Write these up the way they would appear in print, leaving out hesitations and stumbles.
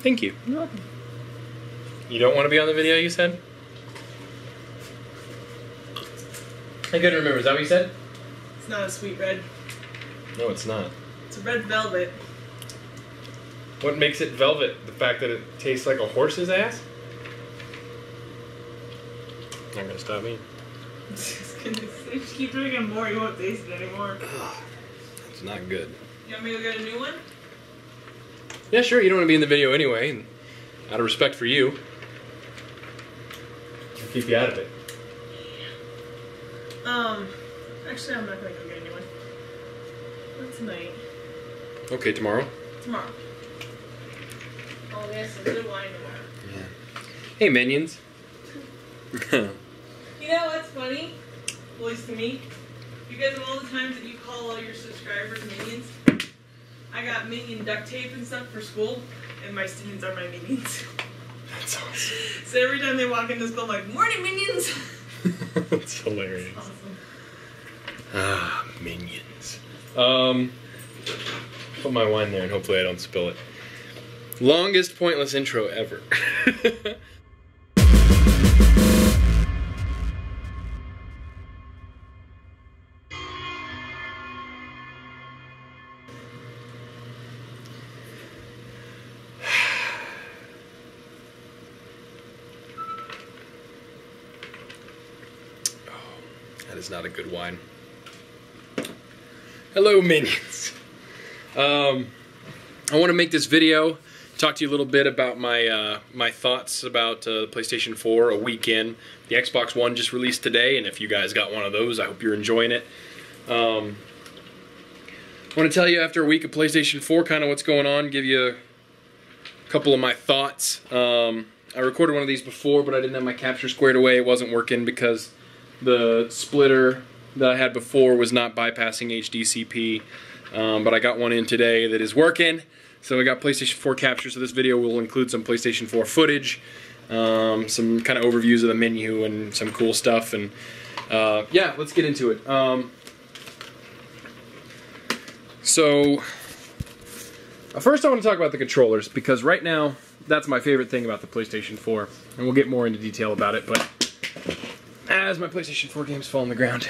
Thank you. You're welcome. You don't want to be on the video, you said? I couldn't remember. Is that what you said? It's not a sweet red. No, it's not. It's a red velvet. What makes it velvet? The fact that it tastes like a horse's ass? Not gonna stop me. If you keep drinking more, you won't taste it anymore. Ugh, that's not good. You want me to go get a new one? Yeah, sure. You don't want to be in the video anyway, and out of respect for you, I'll keep you out of it. Actually, I'm not gonna go get a new one. Not tonight. Okay, tomorrow. Tomorrow. Oh, there's some good wine tomorrow. Yeah. Hey, minions. You know what's funny? At least to me. Because of all the times that you call all your subscribers minions, I got minion duct tape and stuff for school, and my students are my minions. That's awesome. So every time they walk into school, I'm like, "Morning, minions!" That's hilarious. That's awesome. Ah, minions. Put my wine there and hopefully I don't spill it. Longest pointless intro ever. That is not a good wine. Hello, minions. I want to make this video, talk to you a little bit about my my thoughts about the PlayStation 4 a week in. The Xbox One just released today, and if you guys got one of those, I hope you're enjoying it. I want to tell you after a week of PlayStation 4 kind of what's going on, give you a couple of my thoughts. I recorded one of these before, but I didn't have my capture squared away. It wasn't working because the splitter that I had before was not bypassing HDCP, but I got one in today that is working. So I got PlayStation 4 capture, so this video will include some PlayStation 4 footage, some kind of overviews of the menu and some cool stuff, and yeah, let's get into it. So first I want to talk about the controllers, because right now that's my favorite thing about the PlayStation 4, and we'll get more into detail about it, but as my PlayStation 4 games fall on the ground.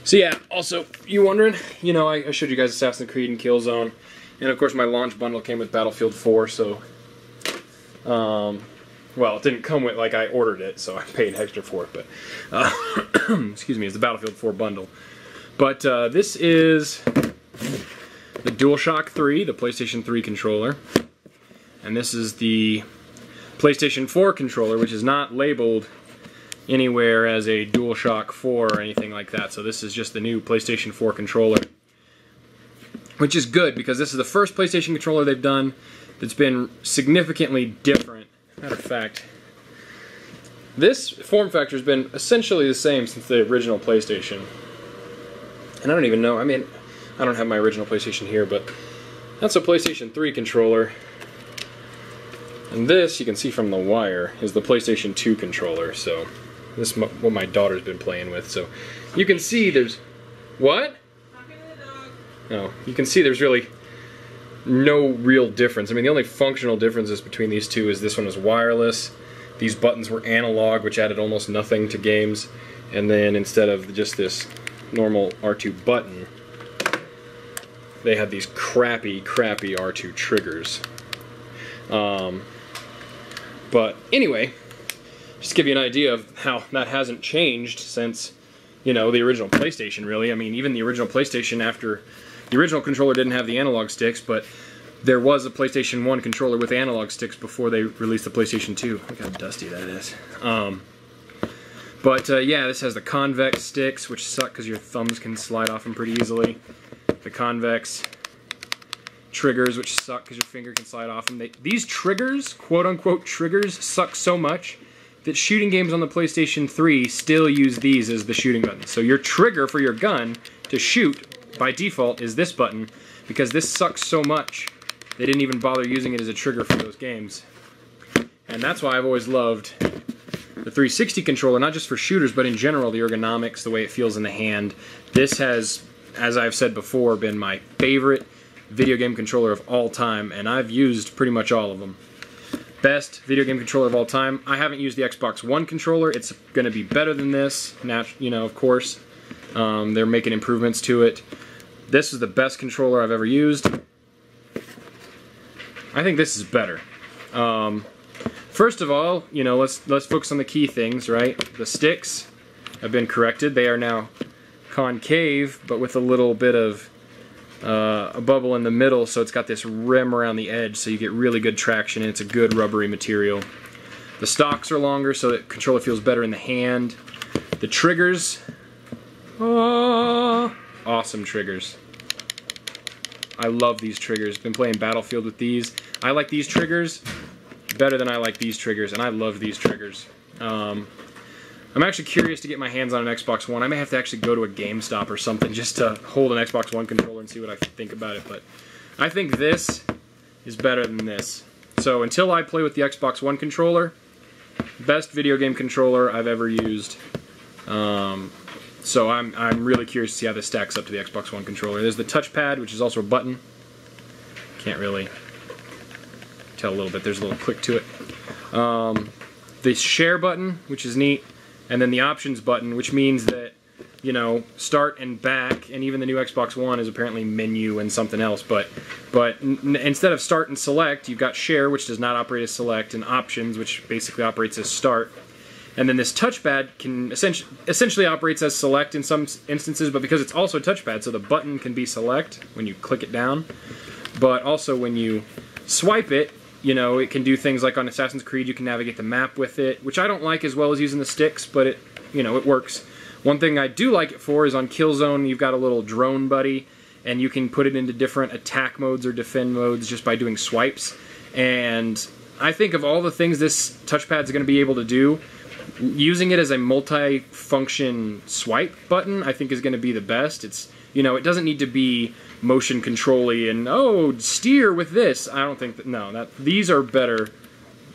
So yeah, also, you wondering, you know, I showed you guys Assassin's Creed and Killzone, and of course my launch bundle came with Battlefield 4, so, well, it didn't come with, like, I ordered it, so I paid extra for it, but, excuse me, it's the Battlefield 4 bundle. But this is the DualShock 3, the PlayStation 3 controller, and this is the PlayStation 4 controller, which is not labeled anywhere as a DualShock 4 or anything like that. So this is just the new PlayStation 4 controller, which is good because this is the first PlayStation controller they've done that's been significantly different. Matter of fact, this form factor has been essentially the same since the original PlayStation. And I don't even know, I mean, I don't have my original PlayStation here, but that's a PlayStation 3 controller. And this, you can see from the wire, is the PlayStation 2 controller, so this is what my daughter's been playing with, so you can see there's... What? No, you can see there's really no real difference. I mean, the only functional differences between these two is this one is wireless, these buttons were analog, which added almost nothing to games, and then instead of just this normal R2 button, they had these crappy R2 triggers. But anyway, just to give you an idea of how that hasn't changed since, you know, the original PlayStation, really. I mean, even the original PlayStation, after the original controller didn't have the analog sticks, but there was a PlayStation 1 controller with analog sticks before they released the PlayStation 2. Look how dusty that is. Yeah, this has the convex sticks, which suck because your thumbs can slide off them pretty easily. The convex triggers, which suck because your finger can slide off them. These triggers, quote-unquote triggers, suck so much that shooting games on the PlayStation 3 still use these as the shooting button. So your trigger for your gun to shoot, by default, is this button, because this sucks so much they didn't even bother using it as a trigger for those games. And that's why I've always loved the 360 controller, not just for shooters, but in general, the ergonomics, the way it feels in the hand. This has, as I've said before, been my favorite video game controller of all time, and I've used pretty much all of them. Best video game controller of all time. I haven't used the Xbox One controller. It's going to be better than this, you know, of course. They're making improvements to it. This is the best controller I've ever used. I think this is better. First of all, you know, let's focus on the key things, right? The sticks have been corrected. They are now concave, but with a little bit of a bubble in the middle, so it's got this rim around the edge, so you get really good traction, and it's a good rubbery material. The stocks are longer, so the controller feels better in the hand. The triggers, awesome triggers. I love these triggers. Been playing Battlefield with these. I like these triggers better than I like these triggers, and I love these triggers. I'm actually curious to get my hands on an Xbox One. I may have to actually go to a GameStop or something just to hold an Xbox One controller and see what I think about it. But I think this is better than this. So until I play with the Xbox One controller, best video game controller I've ever used. So I'm really curious to see how this stacks up to the Xbox One controller. There's the touchpad, which is also a button. Can't really tell a little bit. There's a little click to it. The share button, which is neat. And then the options button, which means that, you know, start and back, and even the new Xbox One is apparently menu and something else. But instead of start and select, you've got share, which does not operate as select, and options, which basically operates as start. And then this touchpad can essentially operates as select in some instances, but because it's also a touchpad, so the button can be select when you click it down. But also when you swipe it, you know, it can do things like on Assassin's Creed, you can navigate the map with it, which I don't like as well as using the sticks, but it, you know, it works. One thing I do like it for is on Killzone, you've got a little drone buddy, and you can put it into different attack modes or defend modes just by doing swipes. And I think of all the things this touchpad's going to be able to do, using it as a multi-function swipe button, I think is going to be the best. It's, you know, it doesn't need to be motion control-y and, oh, steer with this. I don't think that, no, these are better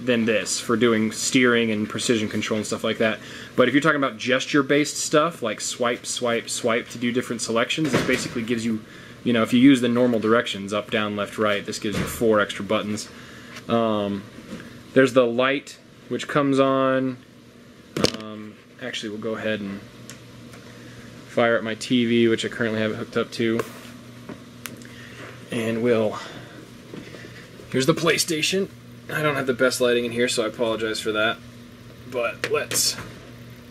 than this for doing steering and precision control and stuff like that. But if you're talking about gesture-based stuff, like swipe, swipe, swipe to do different selections, this basically gives you, you know, if you use the normal directions, up, down, left, right, this gives you 4 extra buttons. There's the light, which comes on. Actually, we'll go ahead and fire up my TV, which I currently have it hooked up to. And here's the PlayStation. I don't have the best lighting in here, so I apologize for that. But let's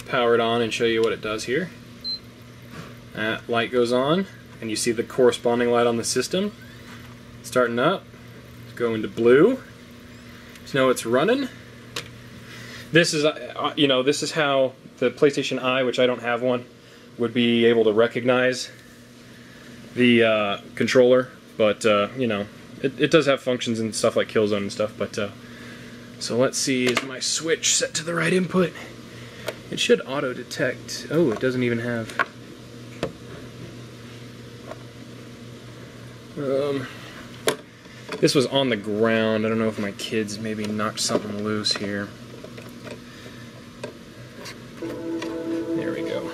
power it on and show you what it does here. That light goes on, and you see the corresponding light on the system. Starting up, go into blue. So now it's running. This is, you know, this is how the PlayStation Eye, which I don't have one, would be able to recognize the controller. But, you know, it does have functions and stuff like Killzone and stuff. But, so let's see, is my Switch set to the right input? It should auto-detect. Oh, it doesn't even have... This was on the ground. I don't know if my kids maybe knocked something loose here. There we go.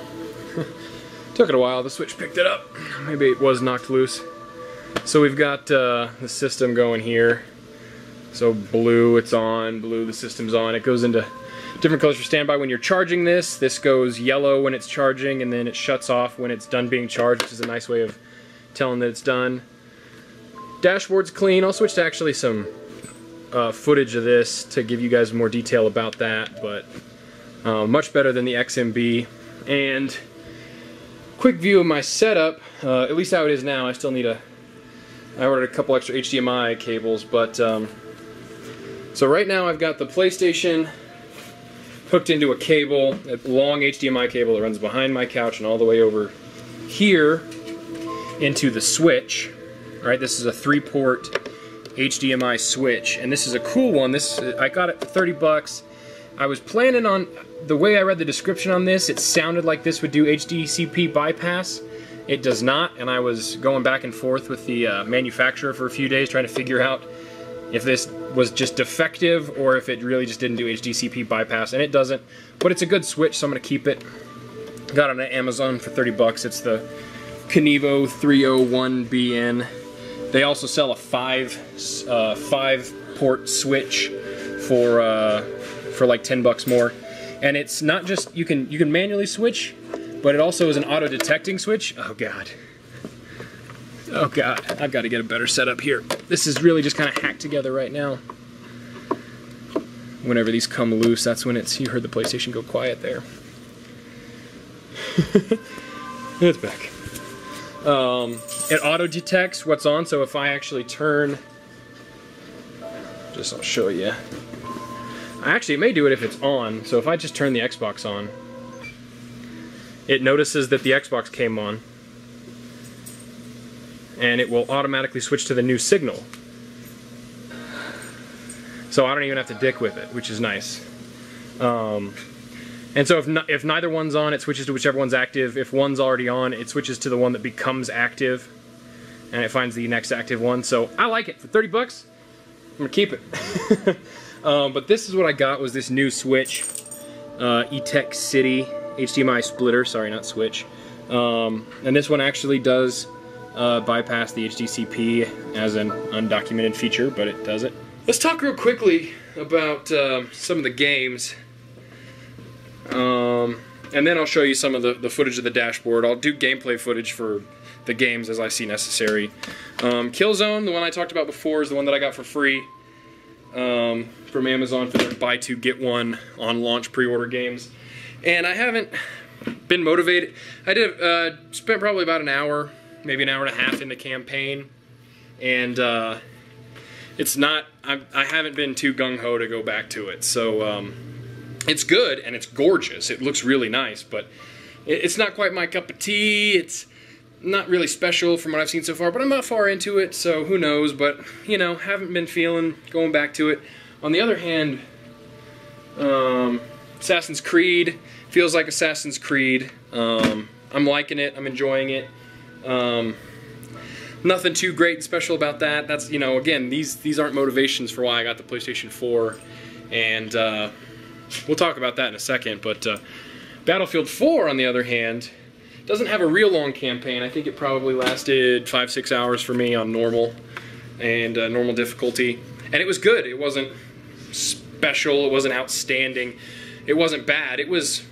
Took it a while. The Switch picked it up. Maybe it was knocked loose. So we've got the system going here. So blue, it's on. Blue, the system's on. It goes into different colors for standby. When you're charging this, this goes yellow when it's charging, and then it shuts off when it's done being charged, which is a nice way of telling that it's done. Dashboard's clean. I'll switch to actually some footage of this to give you guys more detail about that, but much better than the XMB. And quick view of my setup, at least how it is now. I still need I ordered a couple extra HDMI cables, but so right now I've got the PlayStation hooked into a cable, a long HDMI cable that runs behind my couch and all the way over here into the Switch. Alright, this is a 3-port HDMI switch, and this is a cool one. I got it for 30 bucks. I was planning on, the way I read the description on this, it sounded like this would do HDCP bypass. It does not, and I was going back and forth with the manufacturer for a few days trying to figure out if this was just defective or if it really just didn't do HDCP bypass, and it doesn't. But it's a good switch, so I'm going to keep it. Got it on Amazon for 30 bucks. It's the Kenevo 301BN. They also sell a five port switch for like $10 more, and it's not just you can manually switch, but it also is an auto detecting switch. Oh god, I've got to get a better setup here. This is really just kind of hacked together right now. Whenever these come loose, that's when you heard the PlayStation go quiet there. It's back. It auto detects what's on, so if I actually turn, I'll show you. Actually, it may do it if it's on, so if I just turn the Xbox on, it notices that the Xbox came on, and it will automatically switch to the new signal. So I don't even have to dick with it, which is nice. And so if neither one's on, it switches to whichever one's active. If one's already on, it switches to the one that becomes active, and it finds the next active one. So I like it. For $30, I'm gonna keep it. But this is what I got, was this new switch, eTech City HDMI splitter. Sorry, not switch. And this one actually does bypass the HDCP as an undocumented feature, but it does it. Let's talk real quickly about some of the games. And then I'll show you some of the footage of the dashboard. I'll do gameplay footage for the games as I see necessary. Killzone, the one I talked about before, is the one that I got for free from Amazon for their buy two get one on launch pre-order games. And I haven't been motivated. I spent probably about an hour, maybe an hour and a half in the campaign, and it's not. I haven't been too gung-ho to go back to it. So it's good and it's gorgeous. It looks really nice, but it's not quite my cup of tea. It's not really special from what I've seen so far, but I'm not far into it, so who knows. But you know, haven't been feeling going back to it. On the other hand, Assassin's Creed feels like Assassin's Creed. I'm liking it. I'm enjoying it. Nothing too great and special about that. That's, you know, again, these aren't motivations for why I got the PlayStation 4, and we'll talk about that in a second. But Battlefield 4, on the other hand, doesn't have a real long campaign. I think it probably lasted 5-6 hours for me on normal and normal difficulty, and it was good. It wasn't special. It wasn't outstanding. It wasn't bad. It was.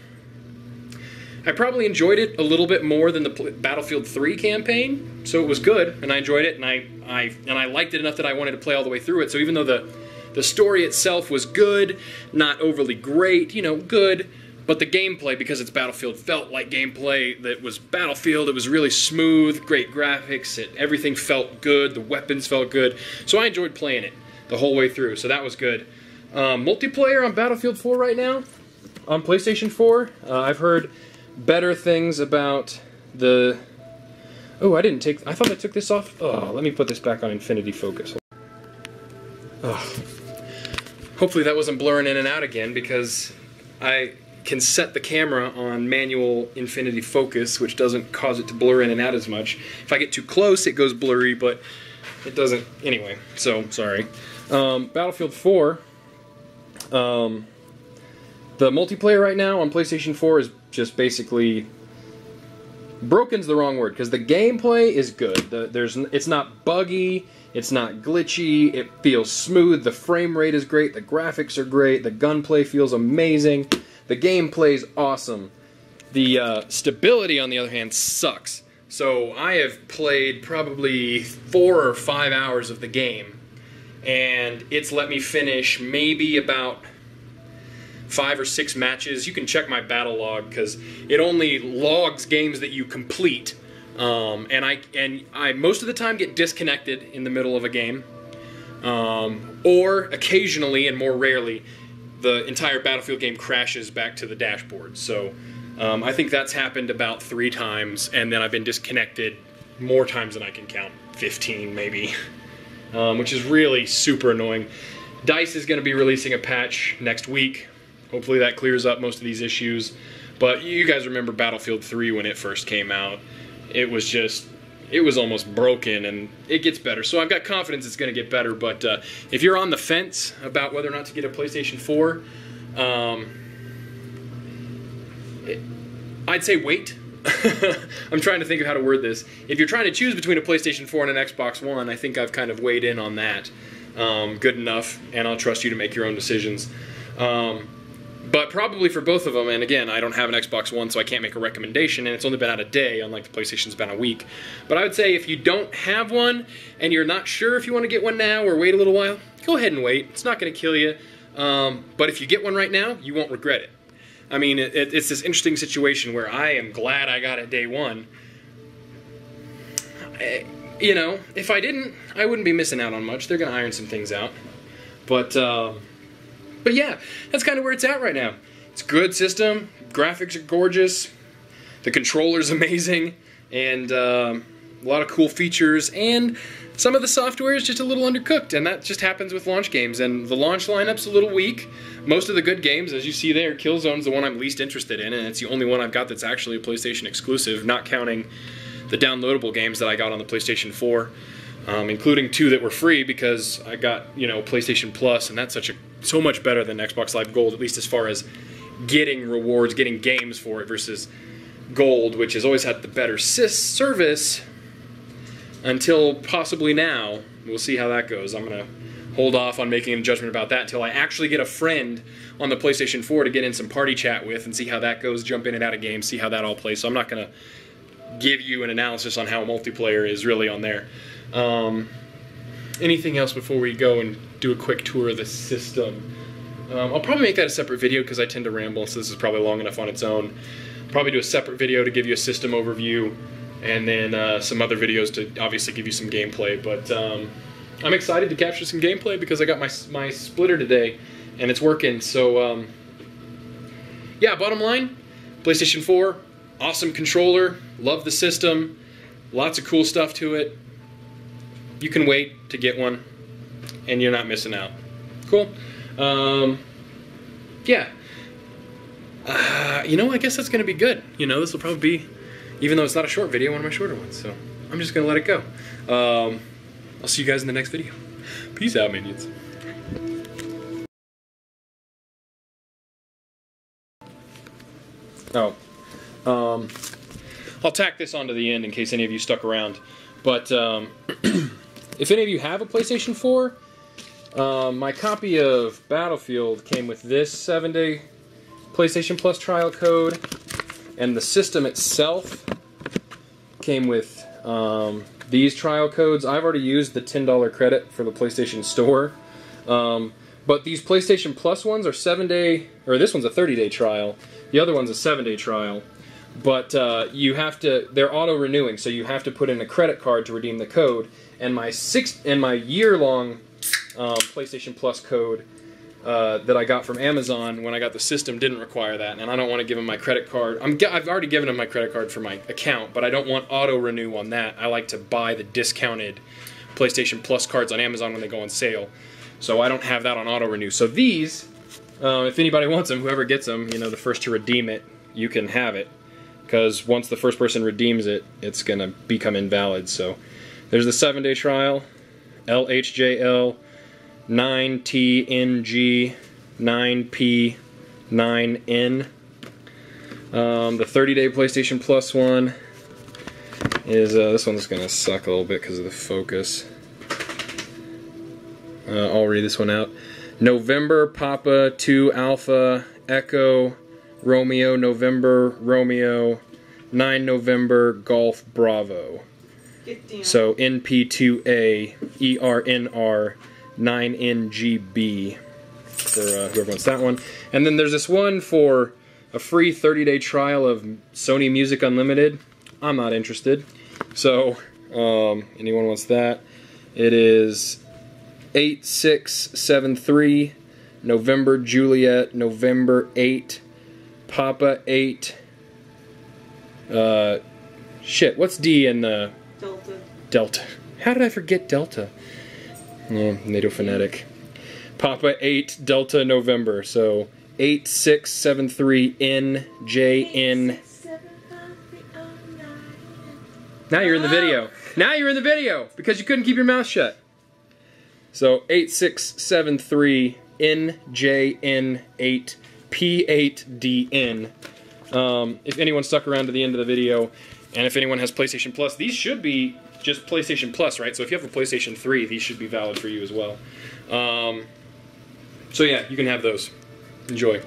I probably enjoyed it a little bit more than the Battlefield 3 campaign, so it was good, and I enjoyed it, and I liked it enough that I wanted to play all the way through it. So even though the story itself was good, not overly great, you know, good, but the gameplay, because it's Battlefield, felt like gameplay that was Battlefield. It was really smooth, great graphics, everything felt good, the weapons felt good, so I enjoyed playing it the whole way through, so that was good. Multiplayer on Battlefield 4 right now, on PlayStation 4, I've heard better things about the... Oh, I thought I took this off. Oh, let me put this back on Infinity Focus. Oh. Hopefully that wasn't blurring in and out again, because I can set the camera on manual Infinity Focus, which doesn't cause it to blur in and out as much. If I get too close, it goes blurry, but it doesn't... Anyway, so, sorry. Battlefield 4... the multiplayer right now on PlayStation 4 is just basically... broken's the wrong word, because the gameplay is good. It's not buggy, it's not glitchy, it feels smooth, the frame rate is great, the graphics are great, the gunplay feels amazing, the gameplay's awesome. The stability, on the other hand, sucks. So I have played probably 4 or 5 hours of the game, and it's let me finish maybe about 5 or 6 matches. You can check my battle log, because it only logs games that you complete, and I most of the time get disconnected in the middle of a game, or occasionally, and more rarely, the entire Battlefield game crashes back to the dashboard. So I think that's happened about 3 times, and then I've been disconnected more times than I can count, 15 maybe, which is really super annoying. DICE is going to be releasing a patch next week. Hopefully that clears up most of these issues. But you guys remember Battlefield 3 when it first came out. It was almost broken, and it gets better. So I've got confidence it's going to get better. But if you're on the fence about whether or not to get a PlayStation 4, I'd say wait. I'm trying to think of how to word this. If you're trying to choose between a PlayStation 4 and an Xbox One, I think I've kind of weighed in on that good enough, and I'll trust you to make your own decisions. But probably for both of them, and again, I don't have an Xbox One, so I can't make a recommendation, and it's only been out a day, unlike the PlayStation's been a week. But I would say if you don't have one, and you're not sure if you want to get one now or wait a little while, go ahead and wait. It's not going to kill you. But if you get one right now, you won't regret it. I mean, it's this interesting situation where I am glad I got it day one. You know, if I didn't, I wouldn't be missing out on much. They're going to iron some things out. But yeah, that's kind of where it's at right now. It's a good system. Graphics are gorgeous. The controller's amazing. And a lot of cool features. And some of the software is just a little undercooked, and that just happens with launch games. And the launch lineup's a little weak. Most of the good games, as you see there, Killzone's the one I'm least interested in, and it's the only one I've got that's actually a PlayStation exclusive, not counting the downloadable games that I got on the PlayStation 4, including 2 that were free because I got, you know, PlayStation Plus, and that's so much better than Xbox Live Gold, at least as far as getting rewards, getting games for it, versus Gold, which has always had the better service. Until possibly now. We'll see how that goes. I'm going to hold off on making a judgment about that until I actually get a friend on the PlayStation 4 to get in some party chat with and see how that goes, jump in and out of games, see how that all plays. So I'm not going to give you an analysis on how multiplayer is really on there. Anything else before we go and do a quick tour of the system? I'll probably make that a separate video because I tend to ramble, so this is probably long enough on its own. Probably do a separate video to give you a system overview, and then some other videos to obviously give you some gameplay. But I'm excited to capture some gameplay because I got my splitter today and it's working. So yeah, bottom line, PlayStation 4, awesome controller, love the system, lots of cool stuff to it. You can wait to get one and you're not missing out. Cool. Yeah. You know, I guess that's going to be good. You know, this will probably be, even though it's not a short video, one of my shorter ones. So I'm just going to let it go. I'll see you guys in the next video. Peace out, minions. I'll tack this onto the end in case any of you stuck around. But if any of you have a PlayStation 4, my copy of Battlefield came with this 7-day PlayStation Plus trial code, and the system itself came with these trial codes. I've already used the $10 credit for the PlayStation Store, but these PlayStation Plus ones are 7-day, or this one's a 30-day trial. The other one's a 7-day trial, but you have to. They're auto-renewing, so you have to put in a credit card to redeem the code. And my year-long PlayStation Plus code that I got from Amazon when I got the system didn't require that, and I don't want to give them my credit card. I've already given them my credit card for my account, but I don't want auto-renew on that. I like to buy the discounted PlayStation Plus cards on Amazon when they go on sale, so I don't have that on auto-renew. So these, if anybody wants them, whoever gets them, you know, the first to redeem it, you can have it, because once the first person redeems it, it's going to become invalid. So there's the 7-day trial, LHJL 9TNG 9P9N. The 30-day PlayStation Plus one is this one's gonna suck a little bit because of the focus. I'll read this one out. November Papa 2 Alpha Echo Romeo November Romeo 9 November Golf Bravo. So NP2A ERNR 9NGB for whoever wants that one. And then there's this one for a free 30-day trial of Sony Music Unlimited. I'm not interested. So, anyone wants that? It is 8673 November Juliet November 8 Papa 8 shit, what's D in the Delta? How did I forget Delta? NATO phonetic. Papa 8 Delta November. So 8673NJN. Now you're in the video. Now you're in the video because you couldn't keep your mouth shut. So 8673NJN8P8DN. if anyone stuck around to the end of the video, and if anyone has PlayStation Plus, these should be just PlayStation Plus, right? So if you have a PlayStation 3, these should be valid for you as well. So yeah, you can have those. Enjoy.